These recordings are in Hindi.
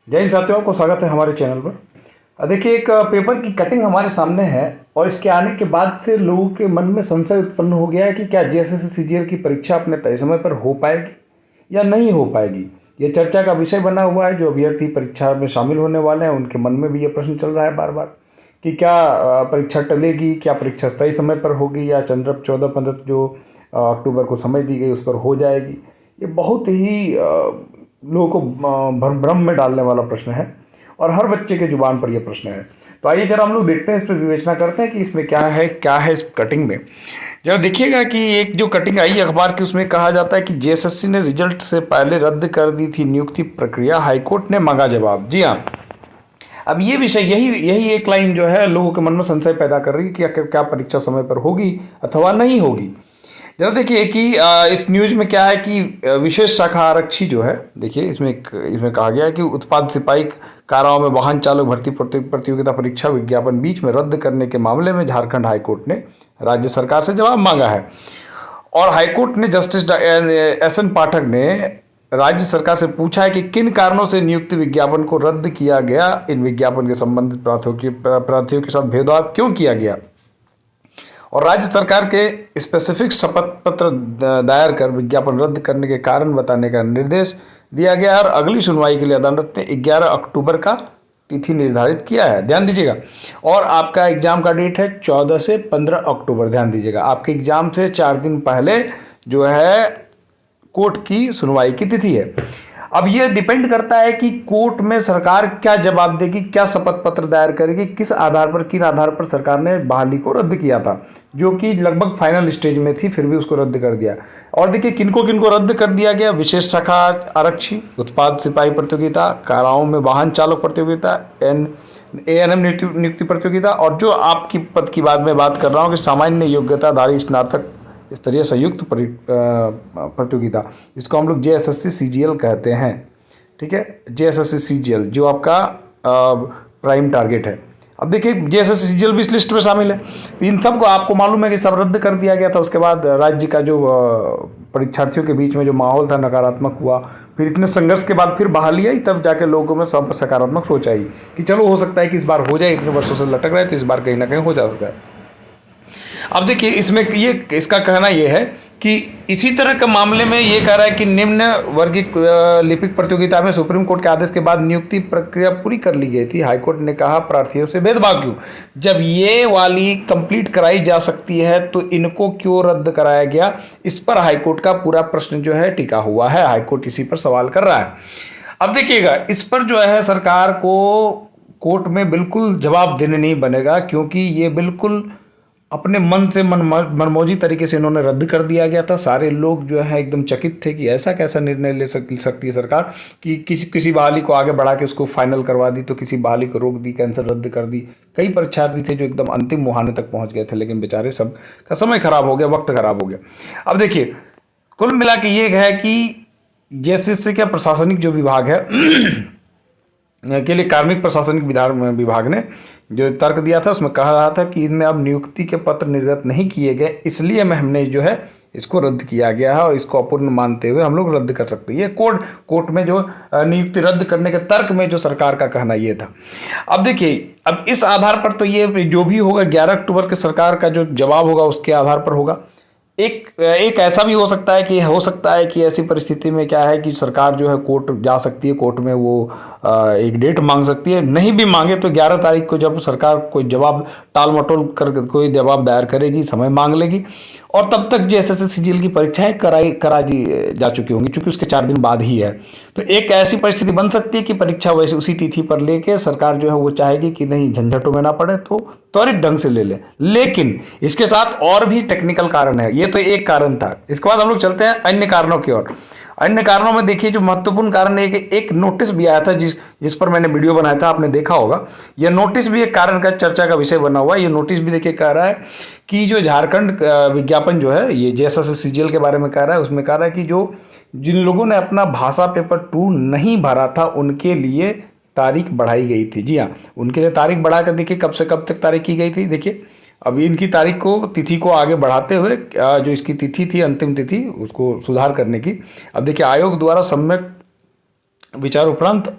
जय हिंद साथियों, आपको स्वागत है हमारे चैनल पर। देखिए, एक पेपर की कटिंग हमारे सामने है और इसके आने के बाद से लोगों के मन में संशय उत्पन्न हो गया है कि क्या जेएसएससी सीजीएल की परीक्षा अपने तय समय पर हो पाएगी या नहीं हो पाएगी। ये चर्चा का विषय बना हुआ है। जो अभ्यर्थी परीक्षा में शामिल होने वाले हैं उनके मन में भी ये प्रश्न चल रहा है बार बार कि क्या परीक्षा टलेगी, क्या परीक्षा तय समय पर होगी या चंद्र 14-15 जो अक्टूबर को समय दी गई उस पर हो जाएगी। ये बहुत ही लोगों को भ्रम में डालने वाला प्रश्न है और हर बच्चे के जुबान पर यह प्रश्न है। तो आइए जरा हम लोग देखते हैं, इस पर विवेचना करते हैं कि इसमें क्या है इस कटिंग में। जरा देखिएगा कि एक जो कटिंग आई अखबार की उसमें कहा जाता है कि जेएसएससी ने रिजल्ट से पहले रद्द कर दी थी नियुक्ति प्रक्रिया, हाईकोर्ट ने मांगा जवाब। जी हाँ, अब ये विषय यही एक लाइन जो है लोगों के मन में संशय पैदा कर रही है कि क्या परीक्षा समय पर होगी अथवा नहीं होगी। जरा देखिए कि इस न्यूज में क्या है कि विशेष शाखा आरक्षी जो है, देखिए इसमें कहा गया है कि उत्पाद सिपाही काराओं में वाहन चालक भर्ती प्रतियोगिता परीक्षा विज्ञापन बीच में रद्द करने के मामले में झारखंड हाईकोर्ट ने राज्य सरकार से जवाब मांगा है। और हाईकोर्ट ने जस्टिस एस.एन. पाठक ने राज्य सरकार से पूछा है कि किन कारणों से नियुक्ति विज्ञापन को रद्द किया गया, इन विज्ञापन के संबंधित प्रार्थियों के साथ भेदभाव क्यों किया गया, और राज्य सरकार के स्पेसिफिक शपथ पत्र दायर कर विज्ञापन रद्द करने के कारण बताने का निर्देश दिया गया। और अगली सुनवाई के लिए अदालत ने 11 अक्टूबर का तिथि निर्धारित किया है। ध्यान दीजिएगा। और आपका एग्जाम का डेट है 14 से 15 अक्टूबर। ध्यान दीजिएगा, आपके एग्जाम से 4 दिन पहले जो है कोर्ट की सुनवाई की तिथि है। अब यह डिपेंड करता है कि कोर्ट में सरकार क्या जवाब देगी, क्या शपथ पत्र दायर करेगी, किन आधार पर सरकार ने बहाली को रद्द किया था, जो कि लगभग फाइनल स्टेज में थी, फिर भी उसको रद्द कर दिया। और देखिए किनको किनको रद्द कर दिया गया। विशेष शाखा आरक्षी, उत्पाद सिपाही प्रतियोगिता, काराओं में वाहन चालक प्रतियोगिता, एएनएम नियुक्ति प्रतियोगिता, और जो आपकी पद की बात कर रहा हूँ कि सामान्य योग्यताधारी स्नातक स्तरीय संयुक्त प्रतियोगिता, जिसको हम लोग जेएसएससी सीजीएल कहते हैं। ठीक है, जेएसएससी सीजीएल जो आपका प्राइम टारगेट है। अब देखिए जेएसएससी सीजीएल भी इस लिस्ट में शामिल है। इन सब को आपको मालूम है कि सब रद्द कर दिया गया था। उसके बाद राज्य का जो परीक्षार्थियों के बीच में जो माहौल था नकारात्मक हुआ। फिर इतने संघर्ष के बाद फिर बहाली आई, तब जाके लोगों में सब सकारात्मक सोच आई कि चलो हो सकता है कि इस बार हो जाए, इतने वर्षों से लटक रहे तो इस बार कहीं ना कहीं हो जा सकता है। अब देखिए इसमें इसका कहना यह है कि इसी तरह के मामले में ये कह रहा है कि निम्न वर्गीय लिपिक प्रतियोगिता में सुप्रीम कोर्ट के आदेश के बाद नियुक्ति प्रक्रिया पूरी कर ली गई थी। हाईकोर्ट ने कहा प्रार्थियों से भेदभाव क्यों, जब ये वाली कंप्लीट कराई जा सकती है तो इनको क्यों रद्द कराया गया। इस पर हाईकोर्ट का पूरा प्रश्न जो है टिका हुआ है। हाईकोर्ट इसी पर सवाल कर रहा है। अब देखिएगा इस पर जो है सरकार को कोर्ट में बिल्कुल जवाब देने नहीं बनेगा, क्योंकि ये बिल्कुल अपने मन से मनमौजी तरीके से इन्होंने रद्द कर दिया गया था। सारे लोग जो है एकदम चकित थे कि ऐसा कैसा निर्णय ले सकती है सरकार कि किसी बहाली को आगे बढ़ा के उसको फाइनल करवा दी, तो किसी बहाली को रोक दी, कैंसिल रद्द कर दी। कई परीक्षार्थी थे जो एकदम अंतिम मुहाने तक पहुंच गए थे, लेकिन बेचारे सब का समय खराब हो गया, वक्त खराब हो गया। अब देखिए कुल मिला के ये है कि जेएसएससी का प्रशासनिक जो विभाग है के लिए कार्मिक प्रशासनिक विभाग ने जो तर्क दिया था उसमें कहा रहा था कि इनमें अब नियुक्ति के पत्र निर्गत नहीं किए गए, इसलिए हमने जो है इसको रद्द किया गया है और इसको अपूर्ण मानते हुए हम लोग रद्द कर सकते हैं। ये कोर्ट में जो नियुक्ति रद्द करने के तर्क में जो सरकार का कहना ये था। अब देखिए अब इस आधार पर तो ये जो भी होगा 11 अक्टूबर के सरकार का जो जवाब होगा उसके आधार पर होगा। एक ऐसा भी हो सकता है कि ऐसी परिस्थिति में क्या है कि सरकार जो है कोर्ट जा सकती है, कोर्ट में वो एक डेट मांग सकती है। नहीं भी मांगे तो 11 तारीख को जब सरकार कोई जवाब टाल मटोल कर कोई जवाब दायर करेगी, समय मांग लेगी, और तब तक जेएसएससी सीजीएल की परीक्षाएं करा जा चुकी होंगी, क्योंकि उसके 4 दिन बाद ही है। तो एक ऐसी परिस्थिति बन सकती है कि परीक्षा वैसे उसी तिथि पर लेके सरकार जो है वो चाहेगी कि नहीं झंझटों में ना पड़े तो त्वरित ढंग से ले ले। लेकिन इसके साथ और भी टेक्निकल कारण है। ये तो एक कारण था। इसके बाद हम लोग चलते हैं अन्य कारणों की ओर। अन्य कारणों में देखिए जो महत्वपूर्ण कारण है कि एक नोटिस भी आया था जिस पर मैंने वीडियो बनाया था, आपने देखा होगा। यह नोटिस भी एक कारण का चर्चा का विषय बना हुआ है। ये नोटिस भी देखिए कह रहा है कि जो झारखंड विज्ञापन जो है ये जेएसएससी सीजीएल के बारे में कह रहा है। उसमें कह रहा है कि जिन लोगों ने अपना भाषा पेपर 2 नहीं भरा था उनके लिए तारीख बढ़ाई गई थी। जी हाँ, उनके लिए तारीख बढ़ाकर देखिए कब से कब तक तारीख की गई थी। देखिए अभी इनकी तारीख को तिथि को आगे बढ़ाते हुए जो इसकी तिथि थी अंतिम तिथि उसको सुधार करने की, अब देखिए आयोग द्वारा सम्यक विचार उपरांत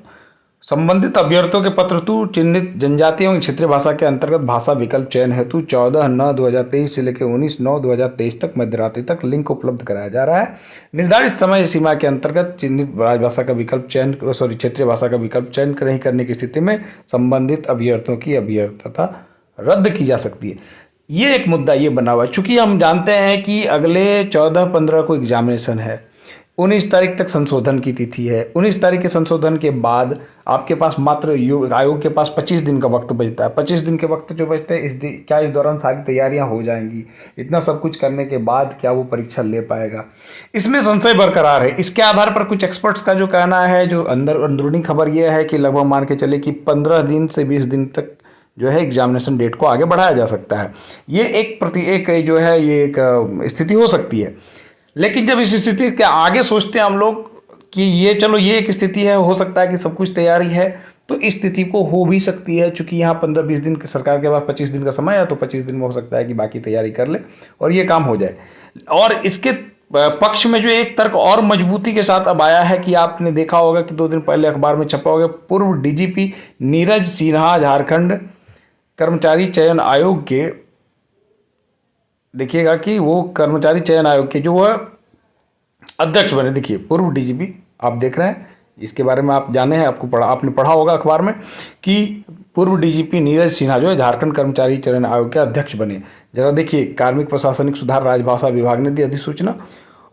संबंधित अभ्यर्थियों के पत्र टू चिन्हित जनजाति एवं क्षेत्रीय भाषा के अंतर्गत भाषा विकल्प चयन हेतु 14/9/2023 से लेकर 19/9/2023 तक मध्यरात्रि तक लिंक उपलब्ध कराया जा रहा है। निर्धारित समय सीमा के अंतर्गत चिन्हित राजभाषा का विकल्प चयन क्षेत्रीय भाषा का विकल्प चयन नहीं करने की स्थिति में संबंधित अभ्यर्थियों की अभ्यर्थता रद्द की जा सकती है। ये एक मुद्दा ये बना हुआ है, चूंकि हम जानते हैं कि अगले 14-15 को एग्जामिनेशन है, 19 तारीख तक संशोधन की तिथि है। 19 तारीख के संशोधन के बाद आपके पास मात्र आयोग के पास 25 दिन का वक्त बचता है। 25 दिन के वक्त जो बचते हैं, क्या इस दौरान सारी तैयारियां हो जाएंगी? इतना सब कुछ करने के बाद क्या वो परीक्षा ले पाएगा? इसमें संशय बरकरार है। इसके आधार पर कुछ एक्सपर्ट्स का जो कहना है, जो अंदरूनी खबर ये है कि लगभग मान के चले कि 15 दिन से 20 दिन तक जो है एग्जामिनेशन डेट को आगे बढ़ाया जा सकता है। ये एक जो है ये एक स्थिति हो सकती है। लेकिन जब इस स्थिति के आगे सोचते हैं हम लोग कि ये चलो ये एक स्थिति है, हो सकता है कि सब कुछ तैयारी है, तो इस स्थिति को हो भी सकती है। चूंकि यहाँ 15-20 दिन की सरकार के पास 25 दिन का समय है, तो 25 दिन में हो सकता है कि बाकी तैयारी कर ले और ये काम हो जाए। और इसके पक्ष में जो एक तर्क और मजबूती के साथ अब आया है कि आपने देखा होगा कि 2 दिन पहले अखबार में छपा होगा, पूर्व डीजीपी नीरज सिन्हा झारखंड कर्मचारी चयन आयोग के, देखिएगा कि वो कर्मचारी चयन आयोग के जो वह अध्यक्ष बने। देखिए पूर्व डीजीपी आप देख रहे हैं, इसके बारे में आप जाने हैं, आपने पढ़ा होगा अखबार में कि पूर्व डीजीपी नीरज सिन्हा जो है झारखंड कर्मचारी चयन आयोग के अध्यक्ष बने। जरा देखिए, कार्मिक प्रशासनिक सुधार राजभाषा विभाग ने दी अधिसूचना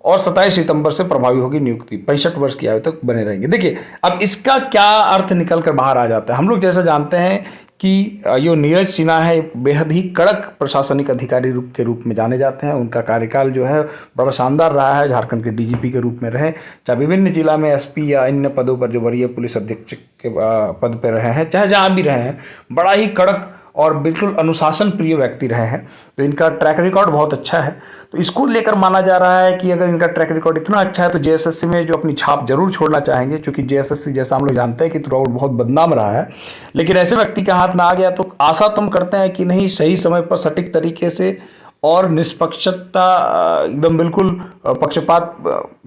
और 27 सितंबर से प्रभावी होगी नियुक्ति। 65 वर्ष की आयु तक बने रहेंगे। देखिए अब इसका क्या अर्थ निकल कर बाहर आ जाता है। हम लोग जैसा जानते हैं कि यो नीरज सिन्हा है, बेहद ही कड़क प्रशासनिक अधिकारी के रूप में जाने जाते हैं। उनका कार्यकाल जो है बड़ा शानदार रहा है। झारखंड के डीजीपी के रूप में रहे, चाहे विभिन्न जिला में एसपी या अन्य पदों पर जो वरीय पुलिस अधीक्षक के पद पर रहे हैं, चाहे जहाँ भी रहे हैं, बड़ा ही कड़क और बिल्कुल अनुशासन प्रिय व्यक्ति रहे हैं। तो इनका ट्रैक रिकॉर्ड बहुत अच्छा है। तो इसको लेकर माना जा रहा है कि अगर इनका ट्रैक रिकॉर्ड इतना अच्छा है तो जेएसएससी में जो अपनी छाप जरूर छोड़ना चाहेंगे, क्योंकि जेएसएससी जैसा हम लोग जानते हैं कि थ्रू आउट बहुत बदनाम रहा है। लेकिन ऐसे व्यक्ति के हाथ में आ गया तो आशा तुम करते हैं कि नहीं, सही समय पर सटीक तरीके से और निष्पक्षता एकदम बिल्कुल पक्षपात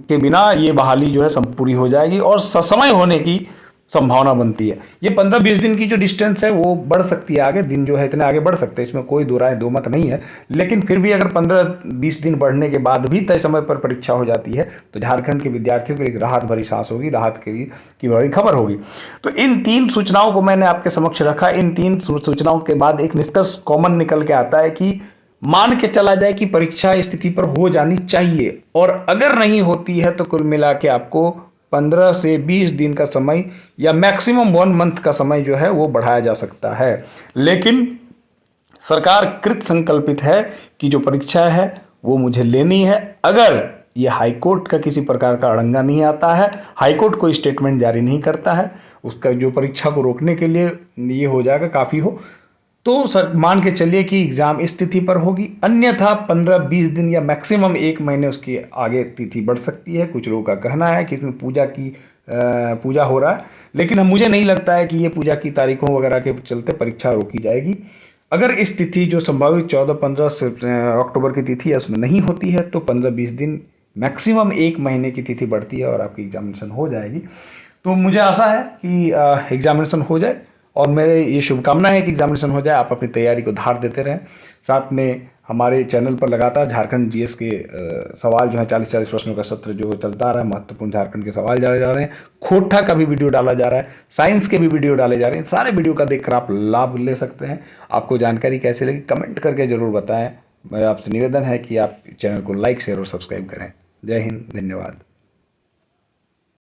के बिना ये बहाली जो है पूरी हो जाएगी और ससमय होने की संभावना बनती है। ये 15-20 दिन की जो डिस्टेंस है वो बढ़ सकती है आगे, दिन जो है इतने आगे बढ़ सकते हैं, इसमें कोई दो राय दो मत नहीं है। लेकिन फिर भी अगर 15-20 दिन बढ़ने के बाद भी तय समय पर परीक्षा हो जाती है तो झारखंड के विद्यार्थियों को एक राहत भरी सांस होगी, राहत की बड़ी खबर होगी। तो इन 3 सूचनाओं को मैंने आपके समक्ष रखा। इन 3 सूचनाओं के बाद एक निष्कर्ष कॉमन निकल के आता है कि मान के चला जाए कि परीक्षा स्थिति पर हो जानी चाहिए, और अगर नहीं होती है तो कुल मिला के आपको 15 से 20 दिन का समय या मैक्सिमम 1 मंथ का समय जो है वो बढ़ाया जा सकता है। लेकिन सरकार कृत संकल्पित है कि जो परीक्षा है वो मुझे लेनी है। अगर ये हाईकोर्ट का किसी प्रकार का अड़ंगा नहीं आता है, हाईकोर्ट कोई स्टेटमेंट जारी नहीं करता है, उसका जो परीक्षा को रोकने के लिए ये हो जाएगा काफ़ी हो, तो सर मान के चलिए कि एग्ज़ाम इस तिथि पर होगी। अन्यथा 15-20 दिन या मैक्सिमम 1 महीने उसकी आगे तिथि बढ़ सकती है। कुछ लोगों का कहना है कि इसमें पूजा हो रहा है, लेकिन मुझे नहीं लगता है कि ये पूजा की तारीखों वगैरह के चलते परीक्षा रोकी जाएगी। अगर इस तिथि जो संभावित 14-15 अक्टूबर की तिथि है उसमें नहीं होती है तो 15-20 दिन मैक्सिमम 1 महीने की तिथि बढ़ती है और आपकी एग्जामिनेशन हो जाएगी। तो मुझे आशा है कि एग्जामिनेशन हो जाए और मेरे ये शुभकामना है कि एग्जामिनेशन हो जाए। आप अपनी तैयारी को धार देते रहें। साथ में हमारे चैनल पर लगातार झारखंड जीएस के सवाल जो है 40-40 प्रश्नों का सत्र जो चलता रहा है। महत्वपूर्ण झारखंड के सवाल डाले जा रहे हैं, खोटा का भी वीडियो डाला जा रहा है, साइंस के भी वीडियो डाले जा रहे हैं। सारे वीडियो का देखकर आप लाभ ले सकते हैं। आपको जानकारी कैसी लगी कमेंट करके ज़रूर बताएं। मेरा आपसे निवेदन है कि आप चैनल को लाइक शेयर और सब्सक्राइब करें। जय हिंद, धन्यवाद।